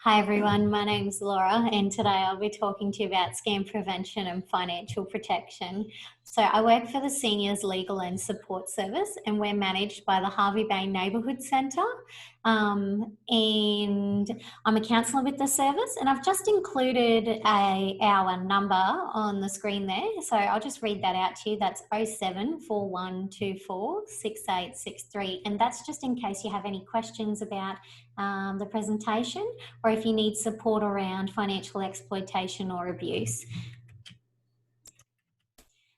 Hi everyone, my name's Laura and today I'll be talking to you about scam prevention and financial protection. So I work for the Seniors Legal and Support Service and we're managed by the Harvey Bay Neighbourhood Centre, and I'm a counsellor with the service, and I've just included our number on the screen there, so I'll just read that out to you. That's 0741246863, and that's just in case you have any questions about the presentation, or if you need support around financial exploitation or abuse.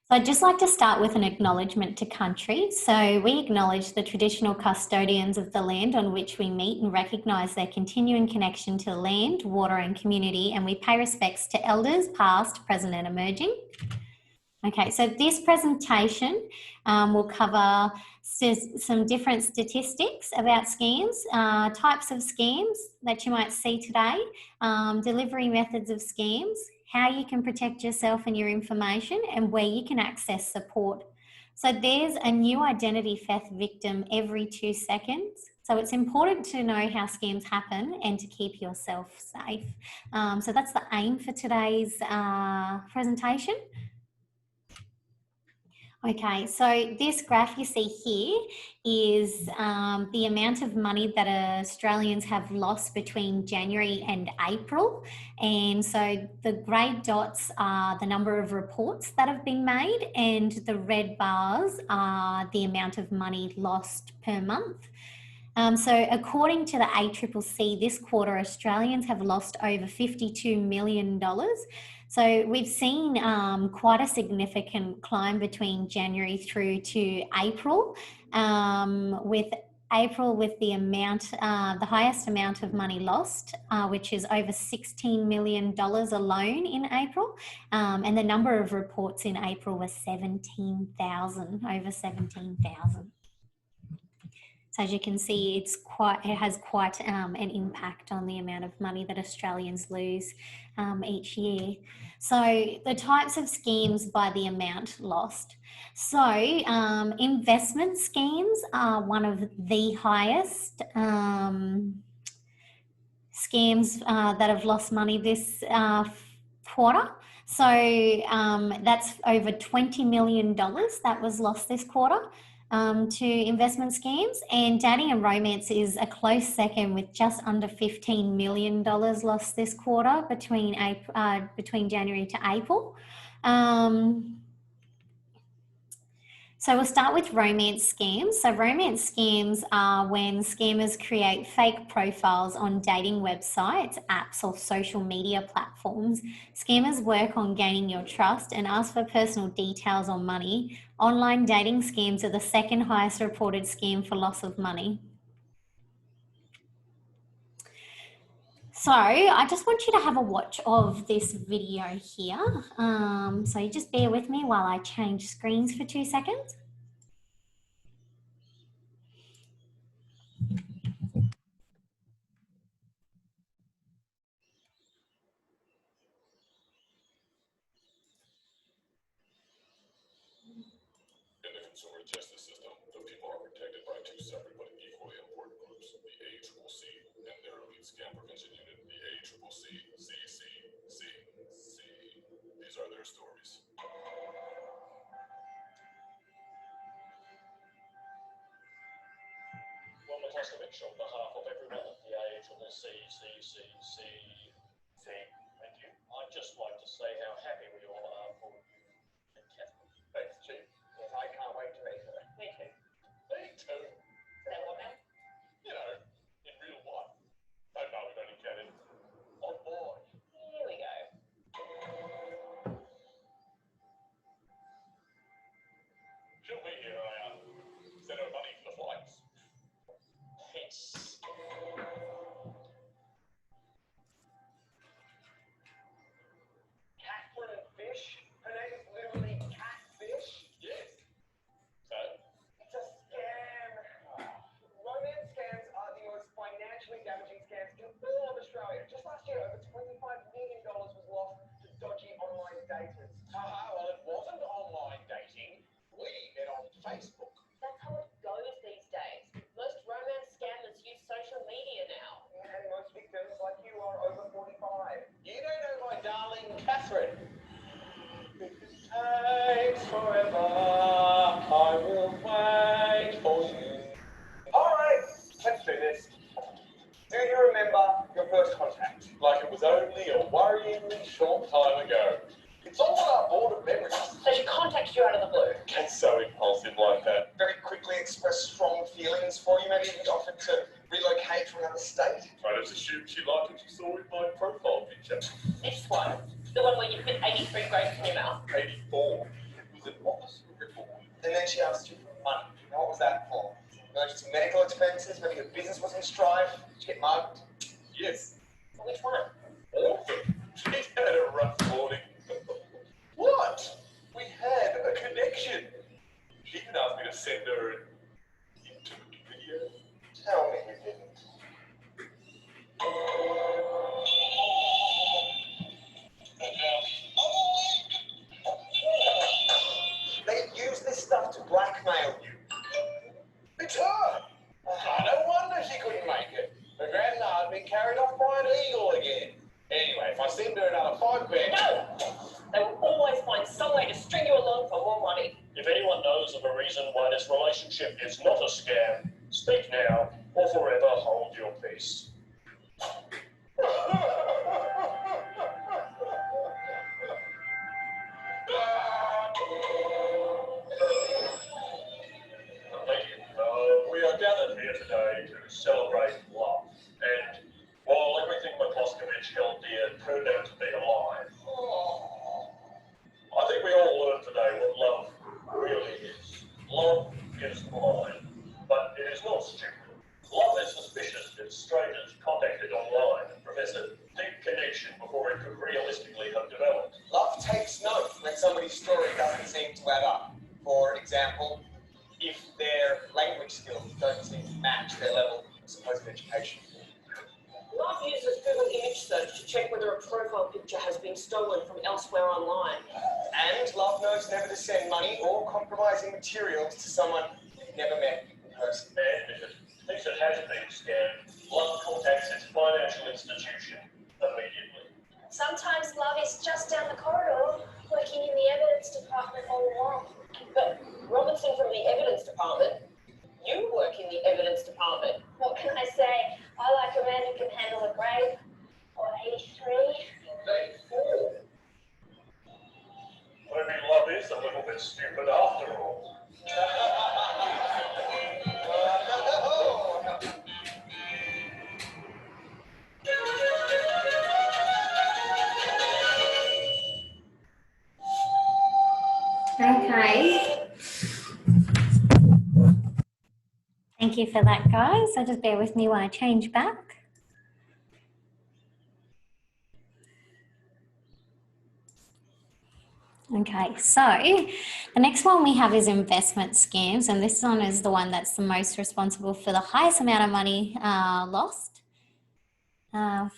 So I'd just like to start with an acknowledgement to country. So we acknowledge the traditional custodians of the land on which we meet and recognise their continuing connection to the land, water and community, and we pay respects to elders past, present and emerging. Okay, so this presentation will cover some different statistics about scams, types of scams that you might see today, delivery methods of scams, how you can protect yourself and your information, and where you can access support. So there's a new identity theft victim every 2 seconds. So it's important to know how scams happen and to keep yourself safe. So that's the aim for today's presentation. Okay, so this graph you see here is the amount of money that Australians have lost between January and April. And so the grey dots are the number of reports that have been made, and the red bars are the amount of money lost per month. So according to the ACCC, this quarter Australians have lost over $52 million. So we've seen quite a significant climb between January through to April, with April with the amount, the highest amount of money lost, which is over $16 million alone in April. And the number of reports in April was 17,000, over 17,000. So as you can see, it has quite an impact on the amount of money that Australians lose each year. So the types of schemes by the amount lost. So investment schemes are one of the highest scams that have lost money this quarter. So that's over $20 million that was lost this quarter. To investment schemes, and dating and romance is a close second with just under $15 million lost this quarter between January to April. So we'll start with romance scams. So romance scams are when scammers create fake profiles on dating websites, apps or social media platforms. Scammers work on gaining your trust and ask for personal details or money. Online dating scams are the second highest reported scam for loss of money. So I just want you to have a watch of this video here. So you just bear with me while I change screens for 2 seconds. In the consumer justice system, the people are protected by two separate but equally important groups, the ACCC and their elite scam prevention unit, the ACCC. These are their stories. Ron McCloskowicz on behalf of everyone at the ACCC. Thank you. I'd just like to say how happy we all are for you and Catherine. Thanks, Chief. Yes, I can't wait to meet her. Me too. Me too. Say what now? You know, in real life. Oh no, we've only chatted on board. Here we go. She'll be here, I send her money for the flights. It's... Catherine and Fish? was only a worryingly short time ago. It's all on our board of memories. So she contacted you out of the blue. It's so impulsive like that. Very quickly expressed strong feelings for you, maybe even offered to relocate from another state. I just assumed she liked what she saw in my profile picture. This one, the one where you fit 83 grapes in your mouth. 84. It was an officer report. And then she asked you for money. Now, what was that for? Emergency medical expenses, maybe your business was in strife, did you get mugged? Yes. Which one? All of them. She had a rough morning. What? We had a connection. She even asked me to send her an intimate video. Tell me you didn't. They use this stuff to blackmail you. It's her. No wonder she couldn't make it. Her granddad had been carried off by an eagle again. Anyway, if I send her another $5 grand. No! They will always find some way to string you along for more money. If anyone knows of a reason why this relationship is not a scam, speak now or forever hold your peace. We are gathered here today to celebrate love. And while everything Microscovich held dear turned out to be a lie, I think we all learned today what love really is. Love is blind, but it is not stupid. Love is suspicious if strangers contacted online and profess a deep connection before it could realistically have developed. Love takes note when somebody's story doesn't seem to add up. For example, if their language skills don't seem to match their level of supposed education. Love uses Google image search to check whether a profile picture has been stolen from elsewhere online. And love knows never to send money or compromising materials to someone you've never met in person. And if it thinks it has been scammed, love contacts its financial institution immediately. Sometimes love is just down the corridor, working in the evidence department all along. But Robinson from the evidence department, you work in the evidence department. What can I say? I like a man who can handle a grape, or 83. Maybe love is a little bit stupid after all. Okay. Thank you for that, guys. So just bear with me while I change back. Okay, so the next one we have is investment scams, and this one is the one that's the most responsible for the highest amount of money lost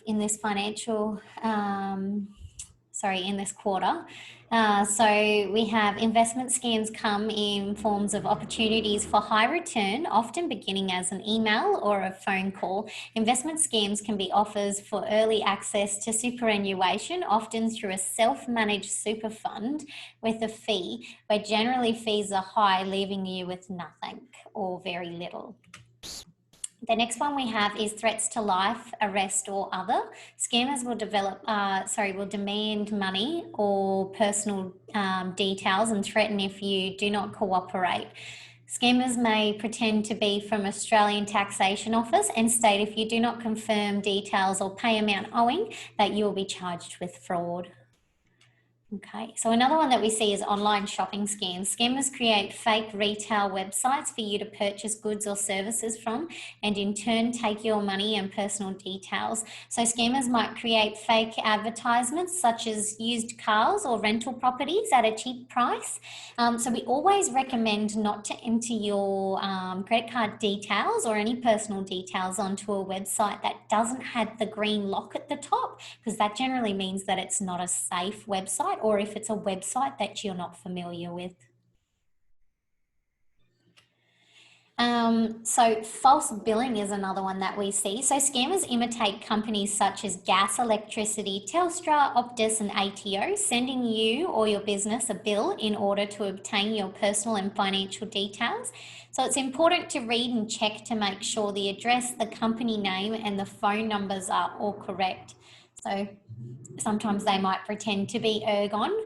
in this financial, in this quarter. So we have investment scams come in forms of opportunities for high return, often beginning as an email or a phone call. Investment scams can be offers for early access to superannuation, often through a self-managed super fund with a fee, where generally fees are high, leaving you with nothing or very little. The next one we have is threats to life, arrest, or other. Scammers will demand money or personal details and threaten if you do not cooperate. Scammers may pretend to be from Australian Taxation Office and state if you do not confirm details or pay amount owing that you will be charged with fraud. Okay, so another one that we see is online shopping scams. Scammers create fake retail websites for you to purchase goods or services from, and in turn take your money and personal details. So scammers might create fake advertisements such as used cars or rental properties at a cheap price. So we always recommend not to enter your credit card details or any personal details onto a website that doesn't have the green lock at the top, because that generally means that it's not a safe website, or if it's a website that you're not familiar with. So false billing is another one that we see. So scammers imitate companies such as gas, electricity, Telstra, Optus and ATO, sending you or your business a bill in order to obtain your personal and financial details. So it's important to read and check to make sure the address, the company name and the phone numbers are all correct. So sometimes they might pretend to be ergon,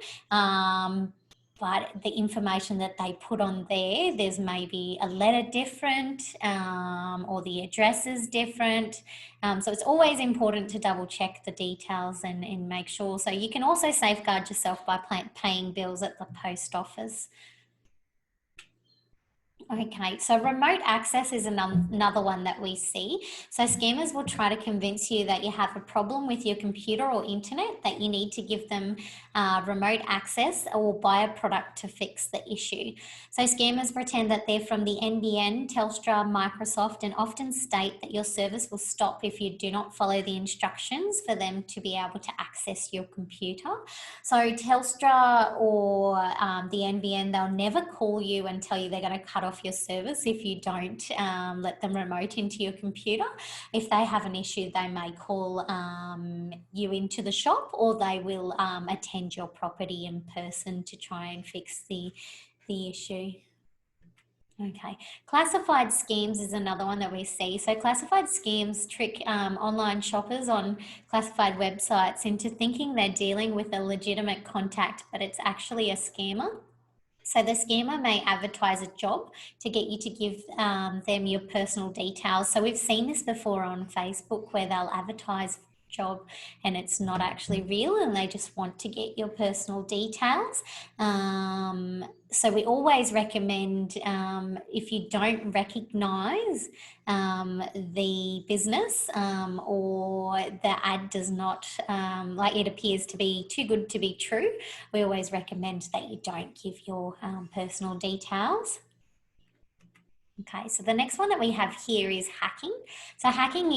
but the information that they put on there's maybe a letter different, or the address is different. So it's always important to double check the details and make sure. So you can also safeguard yourself by paying bills at the post office. Okay, so remote access is another one that we see. So scammers will try to convince you that you have a problem with your computer or internet, that you need to give them remote access or buy a product to fix the issue. So scammers pretend that they're from the NBN, Telstra, Microsoft, and often state that your service will stop if you do not follow the instructions for them to be able to access your computer. So Telstra or the NBN, they'll never call you and tell you they're going to cut off your service if you don't let them remote into your computer. If they have an issue, they may call you into the shop, or they will attend your property in person to try and fix the issue. Okay, classified schemes is another one that we see. So classified schemes trick online shoppers on classified websites into thinking they're dealing with a legitimate contact, but it's actually a scammer. So the scammer may advertise a job to get you to give them your personal details. So we've seen this before on Facebook, where they'll advertise job and it's not actually real, and they just want to get your personal details. So we always recommend, if you don't recognize the business, or the ad does not, like it appears to be too good to be true, we always recommend that you don't give your personal details. Okay, so the next one that we have here is hacking. So hacking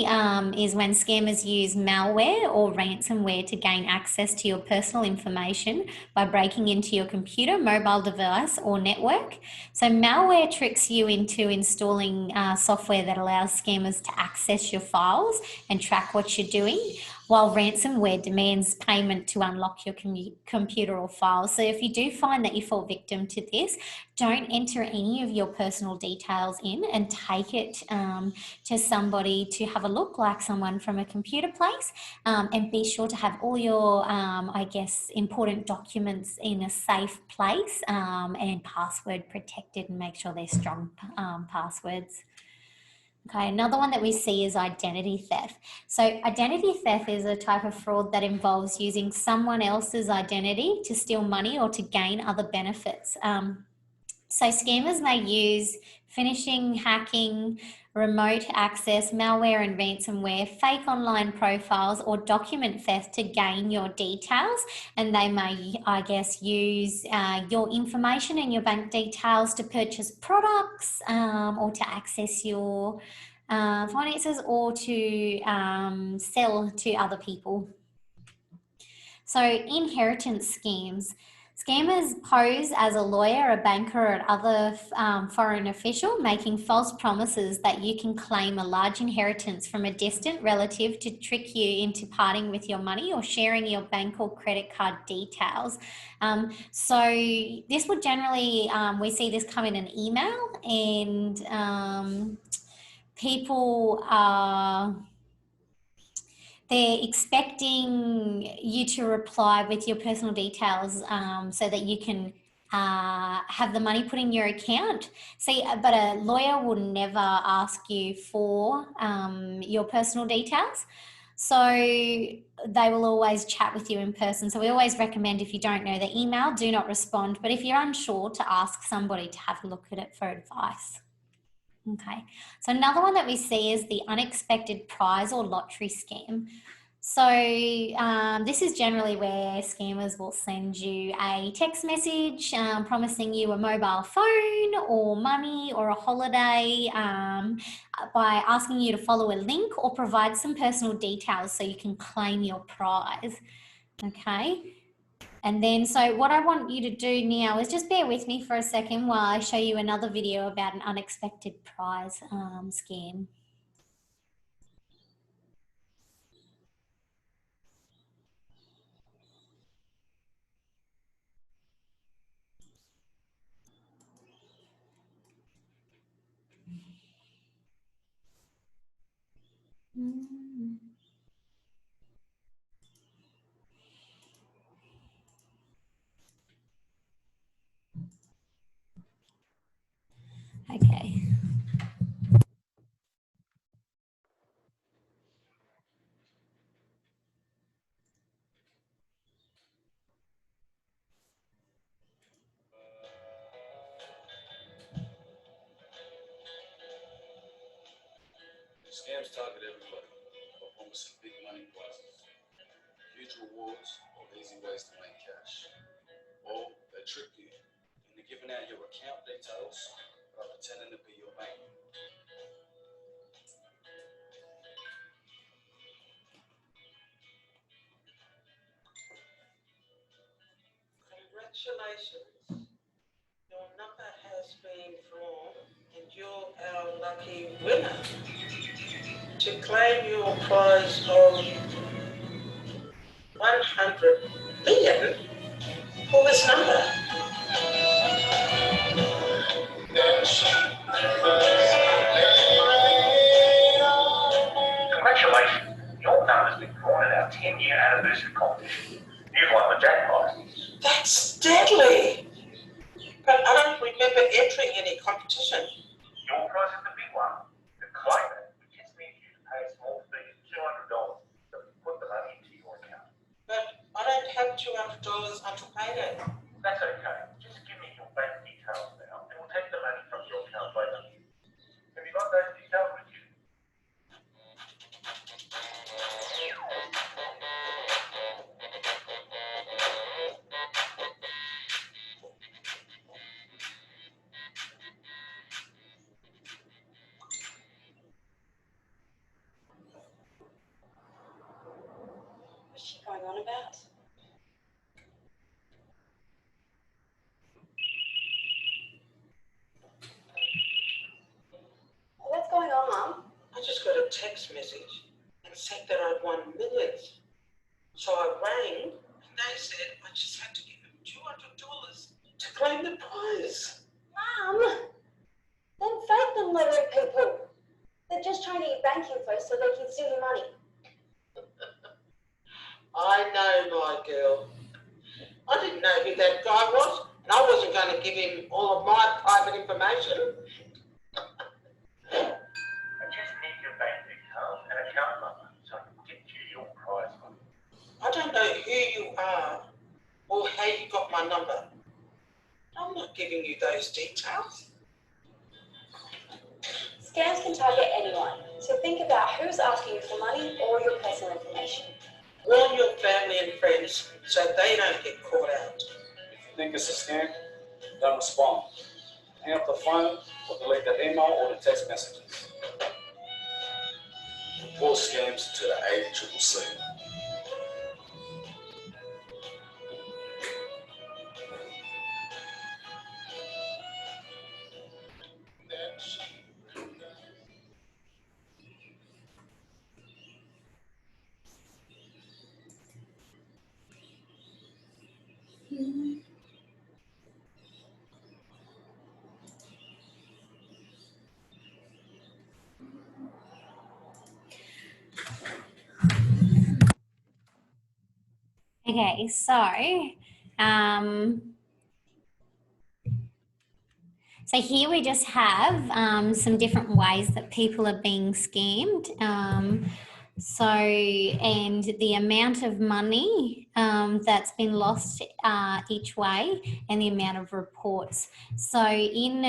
is when scammers use malware or ransomware to gain access to your personal information by breaking into your computer, mobile device, or network. So malware tricks you into installing software that allows scammers to access your files and track what you're doing, while ransomware demands payment to unlock your computer or files. So if you do find that you fall victim to this, don't enter any of your personal details in, and take it to somebody to have a look, like someone from a computer place, and be sure to have all your, I guess, important documents in a safe place, and password protected, and make sure they're strong passwords. Okay, another one that we see is identity theft. So identity theft is a type of fraud that involves using someone else's identity to steal money or to gain other benefits. So scammers may use phishing, hacking, remote access, malware and ransomware, fake online profiles, or document theft to gain your details. And they may, I guess, use your information and your bank details to purchase products, or to access your finances, or to sell to other people. So inheritance schemes. Scammers pose as a lawyer, a banker, or other foreign official, making false promises that you can claim a large inheritance from a distant relative to trick you into parting with your money or sharing your bank or credit card details. So this would generally, we see this come in an email, and people are... they're expecting you to reply with your personal details, so that you can have the money put in your account. See, but a lawyer will never ask you for your personal details. So they will always chat with you in person. So we always recommend, if you don't know the email, do not respond. But if you're unsure, to ask somebody to have a look at it for advice. Okay, so another one that we see is the unexpected prize or lottery scam. So this is generally where scammers will send you a text message promising you a mobile phone or money or a holiday, by asking you to follow a link or provide some personal details so you can claim your prize. Okay. And then, so what I want you to do now is just bear with me for a second while I show you another video about an unexpected prize scam. rewards or easy ways to make cash. Or they trick you into giving out your account details by pretending to be your bank. Congratulations. Your number has been drawn and you're our lucky winner. To claim your prize of 100 million, call this number. Congratulations, your number's been drawn in our 10-year anniversary competition. You've won the jackpot. That's deadly. But I don't remember entering any competition. Your prize is the big one. To claim it, we just need you to pay a small fee of $200 so we can put the money into your account. But I don't have $200 until payday. That's okay. Just give me your bank details now and we'll take the money from your account later. Have you got those details with you? What's she going on about? What's going on, Mum? I just got a text message and said that I'd won millions. So I rang and they said I just had to give them $200 to claim the prize. Mum! Then fake them lottery people. They're just trying to get bank info so they can steal your money. I know, my girl. I didn't know who that guy was, and I wasn't going to give him all of my private information. I just need your bank details and account number so I can get you your prize money. I don't know who you are or how you got my number. I'm not giving you those details. Scams can target anyone, so think about who's asking you for money or your personal information. Warn your family and friends so they don't get caught out. If you think it's a scam, don't respond. Hang up the phone or delete the email or the text messages. Report scams to the ACCC. Okay, so here we just have some different ways that people are being scammed. And the amount of money that's been lost each way and the amount of reports. So in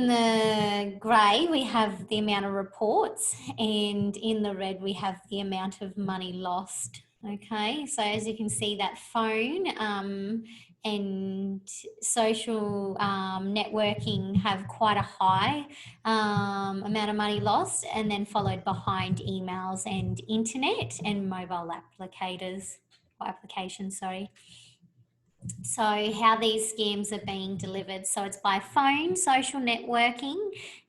the grey, we have the amount of reports, and in the red, we have the amount of money lost. Okay, so as you can see, that phone and social networking have quite a high amount of money lost, and then followed behind emails and internet and mobile applications, sorry. So how these scams are being delivered. So it's by phone, social networking,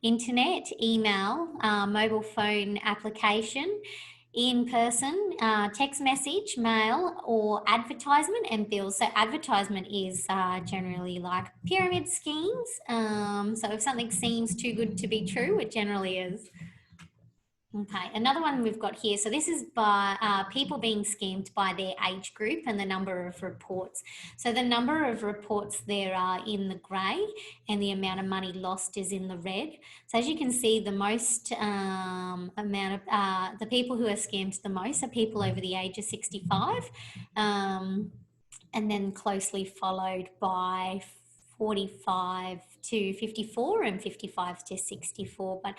internet, email, mobile phone application, in person, text message, mail, or advertisement and bills. So advertisement is generally like pyramid schemes. So if something seems too good to be true, it generally is. Okay, another one we've got here. So this is by people being scammed by their age group and the number of reports. So the number of reports there are in the grey and the amount of money lost is in the red. So as you can see, the most the people who are scammed the most are people over the age of 65, and then closely followed by 45 to 54 and 55 to 64, but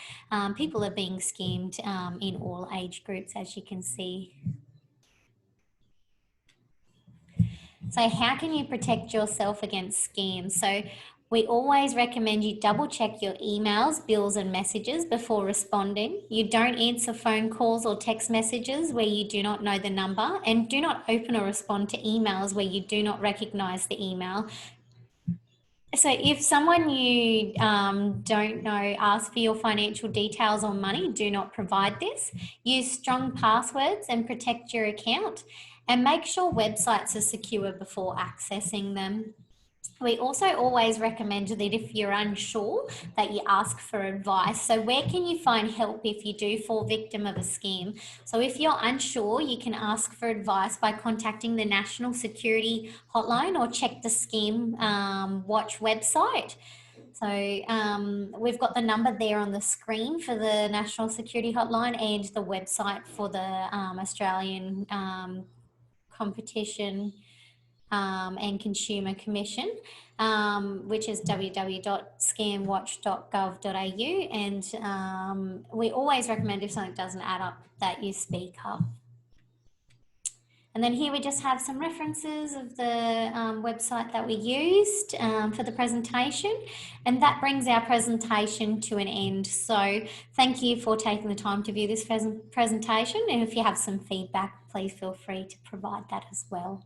people are being schemed in all age groups, as you can see. So how can you protect yourself against scams? So we always recommend you double check your emails, bills and messages before responding. You don't answer phone calls or text messages where you do not know the number, and do not open or respond to emails where you do not recognize the email. So if someone you don't know asks for your financial details or money, do not provide this. Use strong passwords and protect your account, and make sure websites are secure before accessing them. We also always recommend that if you're unsure, that you ask for advice. So where can you find help if you do fall victim of a scheme? So if you're unsure, you can ask for advice by contacting the National Security Hotline or check the Scheme Watch website. So we've got the number there on the screen for the National Security Hotline and the website for the Australian Competition and Consumer Commission, which is www.scamwatch.gov.au, and we always recommend, if something doesn't add up, that you speak up. And then here we just have some references of the website that we used for the presentation, and that brings our presentation to an end. So thank you for taking the time to view this presentation, and if you have some feedback, please feel free to provide that as well.